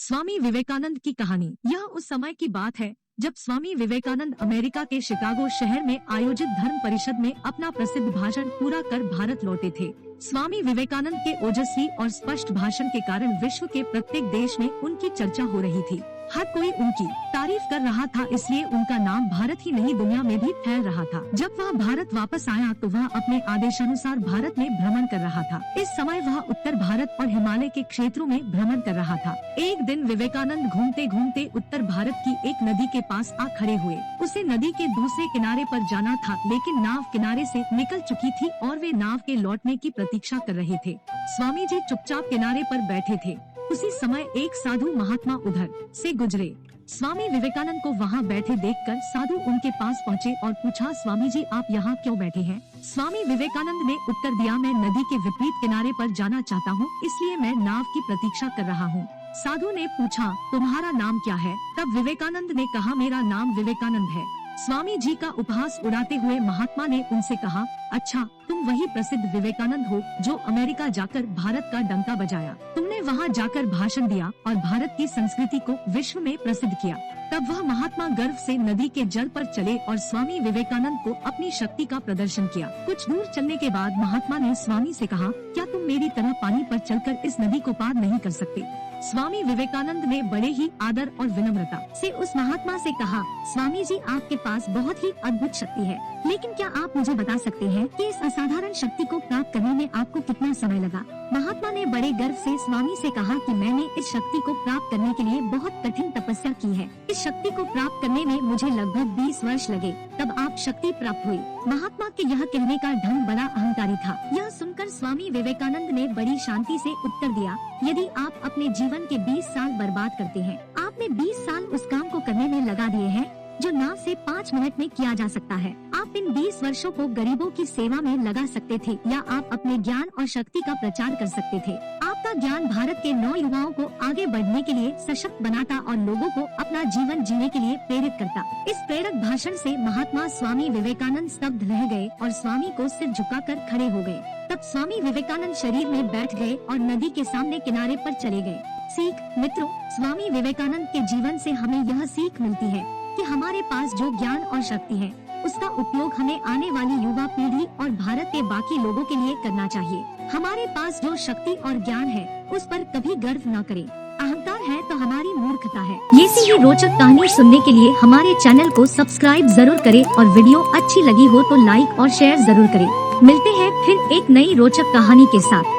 स्वामी विवेकानंद की कहानी। यह उस समय की बात है जब स्वामी विवेकानंद अमेरिका के शिकागो शहर में आयोजित धर्म परिषद में अपना प्रसिद्ध भाषण पूरा कर भारत लौटे थे। स्वामी विवेकानंद के ओजस्वी और स्पष्ट भाषण के कारण विश्व के प्रत्येक देश में उनकी चर्चा हो रही थी। हर कोई उनकी तारीफ कर रहा था, इसलिए उनका नाम भारत ही नहीं दुनिया में भी फैल रहा था। जब वह भारत वापस आया तो वह अपने आदेशानुसार भारत में भ्रमण कर रहा था। इस समय वह उत्तर भारत और हिमालय के क्षेत्रों में भ्रमण कर रहा था। एक दिन विवेकानंद घूमते घूमते उत्तर भारत की एक नदी के पास आ खड़े हुए। उसे नदी के दूसरे किनारे पर जाना था, लेकिन नाव किनारे से निकल चुकी थी और वे नाव के लौटने की प्रतीक्षा कर रहे थे। स्वामी जी चुपचाप किनारे पर बैठे थे। उसी समय एक साधु महात्मा उधर से गुजरे। स्वामी विवेकानंद को वहाँ बैठे देखकर साधु उनके पास पहुँचे और पूछा, स्वामी जी आप यहाँ क्यों बैठे हैं? स्वामी विवेकानंद ने उत्तर दिया, मैं नदी के विपरीत किनारे पर जाना चाहता हूँ, इसलिए मैं नाव की प्रतीक्षा कर रहा हूँ। साधु ने पूछा, तुम्हारा नाम क्या है? तब विवेकानंद ने कहा, मेरा नाम विवेकानंद है। स्वामी जी का उपहास उड़ाते हुए महात्मा ने उनसे कहा, अच्छा तुम वही प्रसिद्ध विवेकानंद हो जो अमेरिका जाकर भारत का डंका बजाया। तुमने वहाँ जाकर भाषण दिया और भारत की संस्कृति को विश्व में प्रसिद्ध किया। तब वह महात्मा गर्व से नदी के जल पर चले और स्वामी विवेकानंद को अपनी शक्ति का प्रदर्शन किया। कुछ दूर चलने के बाद महात्मा ने स्वामी से कहा, क्या तुम मेरी तरह पानी पर चलकर इस नदी को पार नहीं कर सकते? स्वामी विवेकानंद ने बड़े ही आदर और विनम्रता से उस महात्मा से कहा, स्वामी जी आपके पास बहुत ही अद्भुत शक्ति है, लेकिन क्या आप मुझे बता सकते हैं कि इस असाधारण शक्ति को प्राप्त करने में आपको कितना समय लगा? महात्मा ने बड़े गर्व से स्वामी से कहा कि मैंने इस शक्ति को प्राप्त करने के लिए बहुत कठिन तपस्या की है। इस शक्ति को प्राप्त करने में मुझे लगभग 20 वर्ष लगे, तब आप शक्ति प्राप्त हुई। महात्मा के यह कहने का ढंग बड़ा अहंकारी था। यह सुनकर स्वामी विवेकानंद ने बड़ी शांति से उत्तर दिया, यदि आप अपने जीवन के 20 साल बर्बाद करते हैं, आपने 20 साल उस काम को करने में लगा दिए हैं जो नाव से 5 मिनट में किया जा सकता है। आप इन 20 वर्षों को गरीबों की सेवा में लगा सकते थे या आप अपने ज्ञान और शक्ति का प्रचार कर सकते थे। आपका ज्ञान भारत के नौयुवाओं को आगे बढ़ने के लिए सशक्त बनाता और लोगों को अपना जीवन जीने के लिए प्रेरित करता। इस प्रेरक भाषण से महात्मा स्वामी विवेकानंद स्तब्ध रह गए और स्वामी को सिर झुकाकर खड़े हो गए। तब स्वामी विवेकानंद शरीर में बैठ गए और नदी के सामने किनारे पर चले गए। सीख मित्रों, स्वामी विवेकानंद के जीवन से हमें यह सीख मिलती है कि हमारे पास जो ज्ञान और शक्ति है, उसका उपयोग हमें आने वाली युवा पीढ़ी और भारत के बाकी लोगों के लिए करना चाहिए। हमारे पास जो शक्ति और ज्ञान है, उस पर कभी गर्व न करें। अहंकार है तो हमारी मूर्खता है। ऐसी ही रोचक कहानी सुनने के लिए हमारे चैनल को सब्सक्राइब जरूर करें और वीडियो अच्छी लगी हो तो लाइक और शेयर जरूर करें। मिलते हैं फिर एक नई रोचक कहानी के साथ।